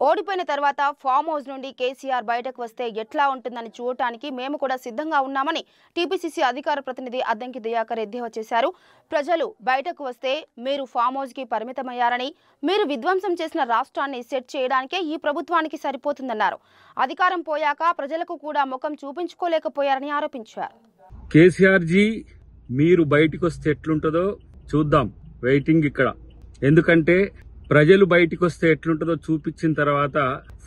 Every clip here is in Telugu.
ఓడిపోయిన తర్వాత ఫామ్ హౌస్ నుండి కేసీఆర్ బయటకు వస్తే ఎట్లా ఉంటుందని చూడటానికి మేము కూడా సిద్ధంగా ఉన్నామని టీపీసీసీ అధికార ప్రతినిధి అద్దంకి దయాకర్ ఎద్దేవా చేశారు. ప్రజలు బయటకు వస్తే మీరు ఫామ్ హౌస్ కి పరిమితమయ్యారని, మీరు విధ్వంసం చేసిన రాష్ట్రాన్ని సెట్ చేయడానికే ఈ ప్రభుత్వానికి సరిపోతుందన్నారు. అధికారం పోయాక ప్రజలకు కూడా ముఖం చూపించుకోలేకపోయారని ఆరోపించారు. కేసీఆర్ జీ మీరు బయటకు వస్తే ఎట్లుంటుందో చూద్దాం, వెయిటింగ్ ఇక్కడ. ఎందుకంటే ప్రజలు బయటకు వస్తే ఎట్లుంటుందో చూపించిన తర్వాత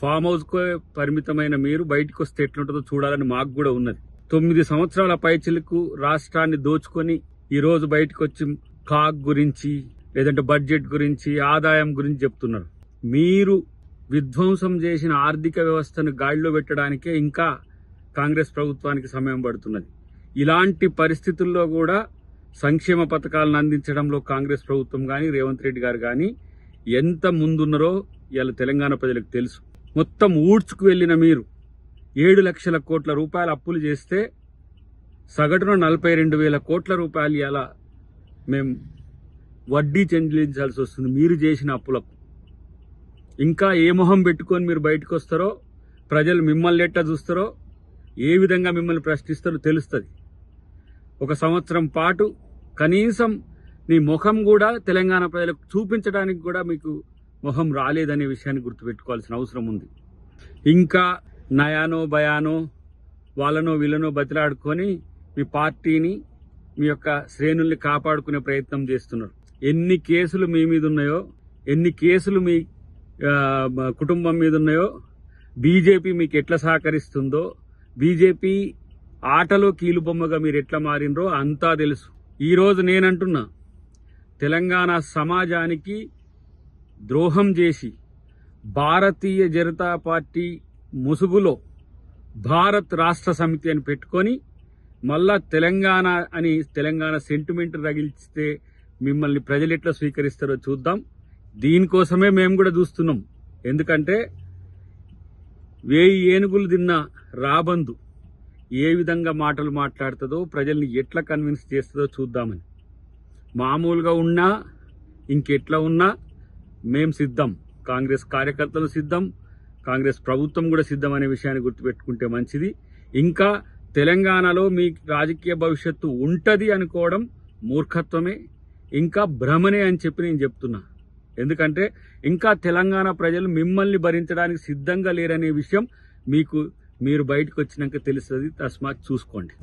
ఫామ్ హౌస్ కు పరిమితమైన మీరు బయటకు వస్తే ఎట్లుంటుందో చూడాలని మాకు కూడా ఉన్నది. 9 సంవత్సరాల పైచిలకు రాష్ట్రాన్ని దోచుకొని ఈ రోజు బయటకు వచ్చి కాగ్ గురించి లేదంటే బడ్జెట్ గురించి ఆదాయం గురించి చెప్తున్నారు. మీరు విధ్వంసం చేసిన ఆర్థిక వ్యవస్థను గాడిలో పెట్టడానికే ఇంకా కాంగ్రెస్ ప్రభుత్వానికి సమయం పడుతున్నది. ఇలాంటి పరిస్థితుల్లో కూడా సంక్షేమ పథకాలను అందించడంలో కాంగ్రెస్ ప్రభుత్వం కానీ రేవంత్ రెడ్డి గారు కానీ ఎంత ముందున్నారో ఇవాళ తెలంగాణ ప్రజలకు తెలుసు. మొత్తం ఊడ్చుకు వెళ్లిన మీరు 7 లక్షల కోట్ల రూపాయల అప్పులు చేస్తే సగటున 42,000 కోట్ల రూపాయలు ఇలా మేము వడ్డీ చెల్లించాల్సి వస్తుంది మీరు చేసిన అప్పులకు. ఇంకా ఏ మొహం పెట్టుకొని మీరు బయటకు వస్తారో, ప్రజలు మిమ్మల్ని ఎట్టా చూస్తారో, ఏ విధంగా మిమ్మల్ని ప్రశ్నిస్తారో తెలుస్తుంది. 1 సంవత్సరం పాటు కనీసం నీ ముఖం కూడా తెలంగాణ ప్రజలకు చూపించడానికి కూడా మీకు ముఖం రాలేదనే విషయాన్ని గుర్తుపెట్టుకోవాల్సిన అవసరం ఉంది. ఇంకా నయానో భయానో వాళ్ళనో వీళ్ళనో బతిలాడుకొని మీ పార్టీని మీ యొక్క శ్రేణుల్ని కాపాడుకునే ప్రయత్నం చేస్తున్నారు. ఎన్ని కేసులు మీ మీద ఉన్నాయో, ఎన్ని కేసులు మీ కుటుంబం మీద ఉన్నాయో, బీజేపీ మీకు ఎట్లా సహకరిస్తుందో, బీజేపీ ఆటలో కీలుబొమ్మగా మీరు ఎట్లా మారినరో అంతా తెలుసు. ఈరోజు నేనంటున్నా, తెలంగాణ సమాజానికి ద్రోహం చేసి భారతీయ జనతా పార్టీ ముసుగులో భారత్ రాష్ట్ర సమితి అని పెట్టుకొని మళ్ళా తెలంగాణ అని తెలంగాణ సెంటిమెంట్ రగిలిస్తే మిమ్మల్ని ప్రజలు ఎట్లా స్వీకరిస్తారో చూద్దాం. దీనికోసమే మేము కూడా చూస్తున్నాం. ఎందుకంటే 1000 ఏనుగులు తిన్న రాబందు ఏ విధంగా మాటలు మాట్లాడుతుందో, ప్రజల్ని ఎట్లా కన్విన్స్ చేస్తుందో చూద్దామని. మామూలుగా ఉన్నా ఇంకెట్లా ఉన్నా మేం సిద్ధం, కాంగ్రెస్ కార్యకర్తలు సిద్ధం, కాంగ్రెస్ ప్రభుత్వం కూడా సిద్ధం అనే విషయాన్ని గుర్తుపెట్టుకుంటే మంచిది. ఇంకా తెలంగాణలో మీ రాజకీయ భవిష్యత్తు ఉంటది అనుకోవడం మూర్ఖత్వమే, ఇంకా భ్రమనే అని చెప్పి నేను చెప్తున్నా. ఎందుకంటే ఇంకా తెలంగాణ ప్రజలు మిమ్మల్ని భరించడానికి సిద్ధంగా లేరనే విషయం మీరు బయటకు వచ్చినాక తెలుస్తుంది. తస్మాత్ చూసుకోండి.